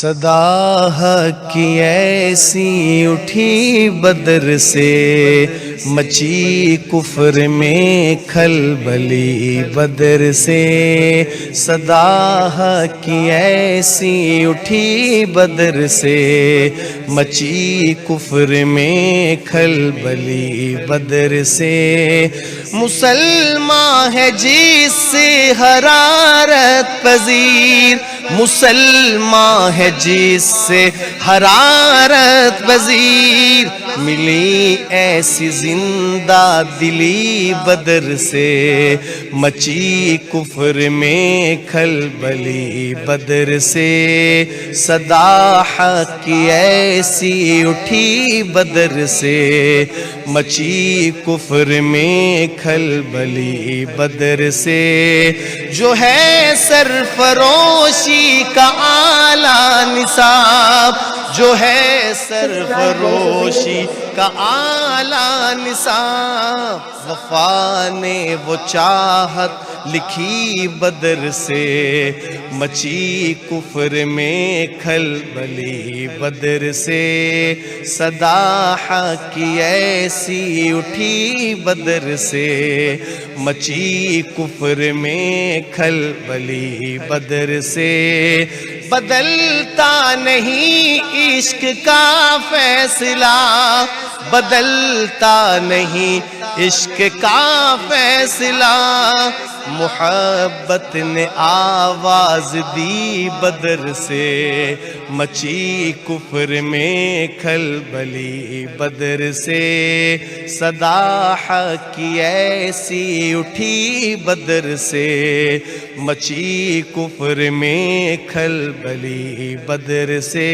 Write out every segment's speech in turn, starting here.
صدا حق کی ایسی اٹھی بدر سے، مچی کفر میں کھلبلی بدر سے۔ صدا حق کی ایسی اٹھی بدر سے، مچی کفر میں کھلبلی بدر سے۔ مسلمان ہے جس سے حرارت پذیر، مسلمان ہے جس سے حرارت پذیر، ملی ایسی زندہ دلی بدر سے، مچی کفر میں کھلبلی بدر سے۔ صدا حق کی ایسی اٹھی بدر سے، مچی کفر میں کھلبلی بدر سے۔ جو ہے سرفروشی کا اعلیٰ نصاب، جو ہے سرفروشی کا اعلیٰ نصاب، وفا نے وہ چاہت لکھی بدر سے، مچی کفر میں کھلبلی بدر سے۔ صدا حق کی ایسی اٹھی بدر سے، مچی کفر میں کھلبلی بدر سے۔ بدلتا نہیں عشق کا فیصلہ، بدلتا نہیں عشق کا فیصلہ، محبت نے آواز دی بدر سے، مچی کفر میں کھلبلی بدر سے۔ صدا حق کی ایسی اٹھی بدر سے، مچی کفر میں کھلبلی بدر سے۔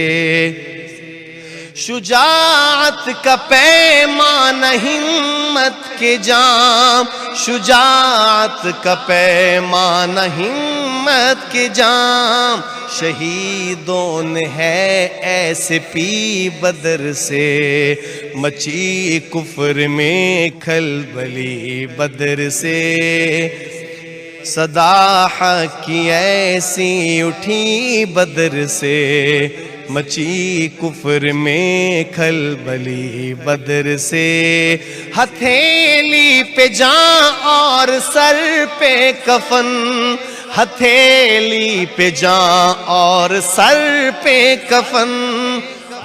شجاعت کا پیمان ہمت کے جام، شجاعت کا پیمان ہمت کے جام، شہیدوں نے ہے ایسے پی بدر سے، مچی کفر میں کھلبلی بدر سے۔ صدا حق کی ایسی اٹھی بدر سے، مچی کفر میں کھلبلی بدر سے۔ ہتھیلی پہ جاں اور سر پہ کفن، ہتھیلی پہ جاں اور سر پہ کفن،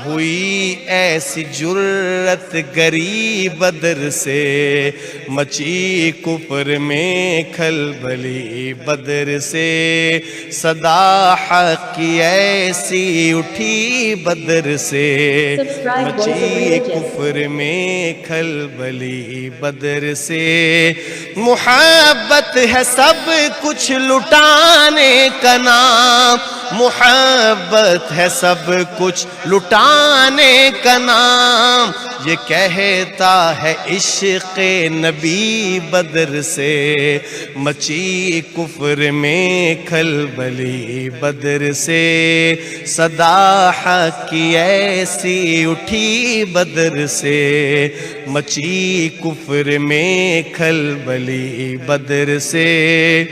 ہوئی ایسی جرت گری بدر سے، مچی کفر میں کھلبلی بدر سے۔ صدا حق کی ایسی اٹھی بدر سے، مچی کفر میں کھلبلی بدر سے۔ محبت ہے سب کچھ لٹانے کا نام، محبت ہے سب کچھ لٹانے کا نام، یہ کہتا ہے عشق نبی بدر سے، مچی کفر میں کھلبلی بدر سے۔ صدا حق کی ایسی اٹھی بدر سے، مچی کفر میں کھلبلی بدر سے۔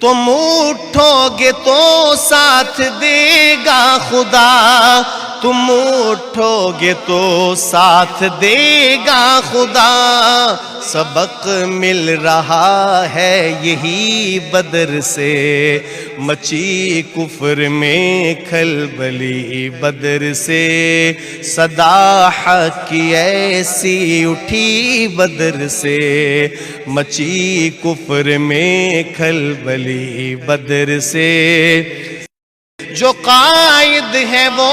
تم اٹھو گے تو ساتھ دے گا خدا، تم اٹھو گے تو ساتھ دے گا خدا، سبق مل رہا ہے یہی بدر سے، مچی کفر میں کھلبلی بدر سے۔ صدا حق کی ایسی اٹھی بدر سے، مچی کفر میں کھلبلی بدر سے۔ جو قائد ہے وہ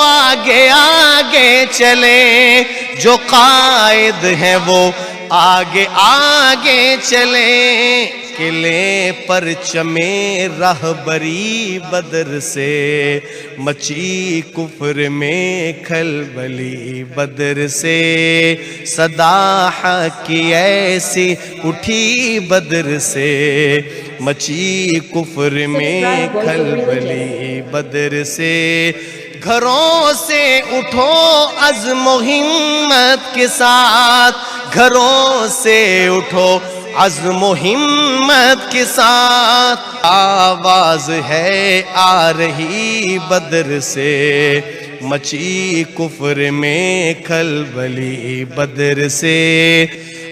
آگے آگے چلے، جو قائد ہے وہ آگے آگے چلے، قلعے پر چمے رہبری بدر سے، مچی کفر میں کھلبلی بدر سے۔ صدا حق کی ایسی اٹھی بدر سے، مچی کفر میں کھلبلی بدر سے۔ گھروں سے اٹھو عزم و ہمت کے ساتھ، گھروں سے اٹھو عزم و ہمت کے ساتھ آواز ہے آ رہی بدر سے، مچی کفر میں کھلبلی بدر سے۔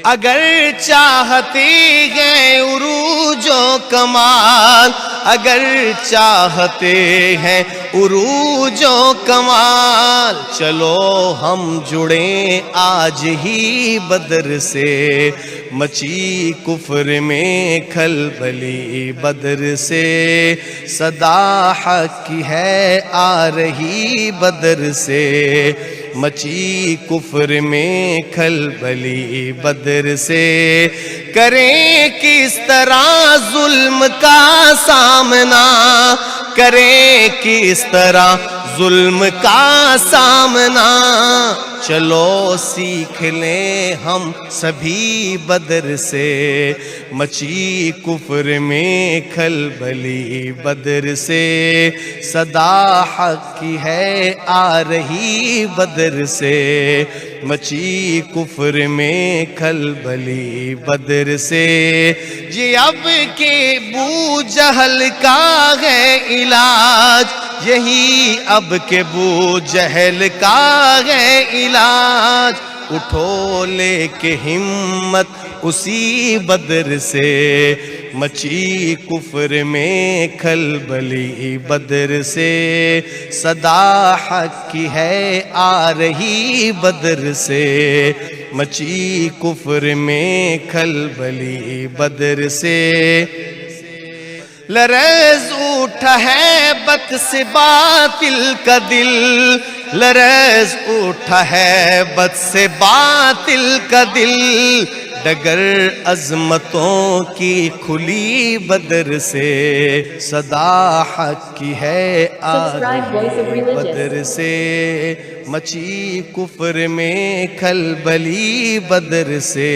اگر چاہتے ہیں عروج و کمال، اگر چاہتے ہیں عروج و کمال، چلو ہم جڑیں آج ہی بدر سے، مچی کفر میں کھلبلی بدر سے۔ صدا حق کی ہے آ رہی بدر سے، مچی کفر میں کھلبلی بدر سے۔ کریں کس طرح ظلم کا سامنا، کریں کس طرح ظلم کا سامنا، چلو سیکھ لیں ہم سبھی بدر سے، مچی کفر میں کھلبلی بدر سے۔ صدا حق کی ہے آ رہی بدر سے، مچی کفر میں کھلبلی بدر سے۔ یہ اب کے بو جہل کا ہے علاج، یہی اب کے بو جہل کا ہے علاج، اٹھو لے کے ہمت اسی بدر سے، مچی کفر میں کھلبلی بدر سے۔ صدا حق کی ہے آ رہی بدر سے، مچی کفر میں کھلبلی بدر سے۔ لرز اٹھا ہے بت سے باطل کا دل، لرز اٹھا ہے بت سے باطل کا دل، ڈگر عظمتوں کی کھلی بدر سے۔ صدا حق کی ہے آ رہی بدر سے، مچی کفر میں کھلبلی بدر سے۔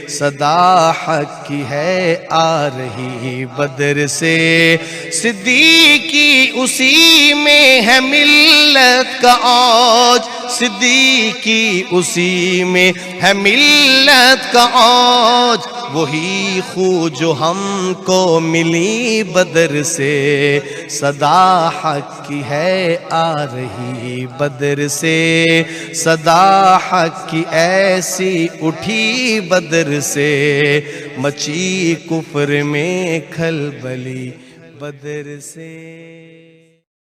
صدا حق کی ہے آ رہی بدر سے۔ صدیقی اسی میں ہے ملت کا عوج، صدیقی اسی میں ہے ملت کا عوج، وہی خو جو ہم کو ملی بدر سے۔ صدا حق کی ہے آ رہی بدر سے، صدا حق کی ایسی اٹھی بدر سے، مچی کفر میں کھلبلی بدر سے۔